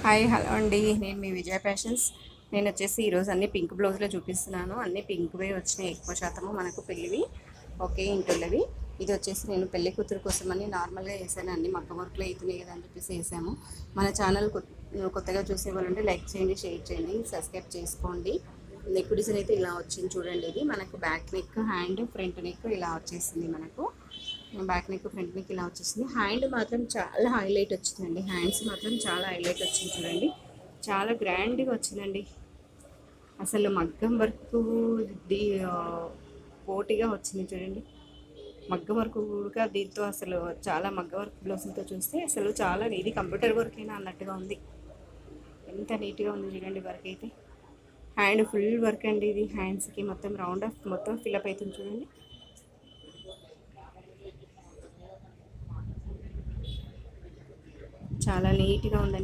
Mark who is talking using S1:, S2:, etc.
S1: Hi hello అండి, నేను మీ విజయ fashions. నేను వచ్చేసి ఈరోజు అన్ని పింక్ బ్లౌజ్లో చూపిస్తున్నాను. అన్ని పింక్వే వచ్చినాయి ఎక్కువ శాతము మనకు పెళ్ళివి, ఓకే ఇంటున్నవి. ఇది వచ్చేసి నేను పెళ్లి కూతురు కోసం అని నార్మల్గా వేసాను. అన్ని మగ్గ వర్క్లో అవుతున్నాయి కదా అని చెప్పేసి వేసాము. మన ఛానల్ కొత్తగా చూసే వాళ్ళు ఉంటే లైక్ చేయండి, షేర్ చేయండి, సబ్స్క్రైబ్ చేసుకోండి. నెక్ డిజైన్ అయితే ఇలా వచ్చింది చూడండి. ఇది మనకు back neck, hand, front neck ఇలా వచ్చేసింది. మనకు బ్యాక్ నెక్, ఫ్రంట్ నెక్ ఇలా వచ్చేసింది. హ్యాండ్ మాత్రం చాలా హైలైట్ వచ్చిందండి. హ్యాండ్స్ మాత్రం చాలా హైలైట్ వచ్చింది చూడండి. చాలా గ్రాండ్గా వచ్చిందండి. అసలు మగ్గం వర్క్ ది పోటీగా వచ్చింది చూడండి. మగ్గం వర్క్ కూడా దీంతో అసలు చాలా మగ్గ వర్క్ బ్లౌజులతో చూస్తే అసలు చాలా ఇది కంప్యూటర్ వర్క్ అయినా అన్నట్టుగా ఉంది. ఎంత నీట్గా ఉంది చూడండి వర్క్ అయితే. హ్యాండ్ ఫుల్ వర్క్ అండి. ఇది హ్యాండ్స్కి మొత్తం రౌండ్ ఆఫ్ మొత్తం ఫిల్అప్ అవుతుంది చూడండి. చాలా నీట్గా ఉందండి.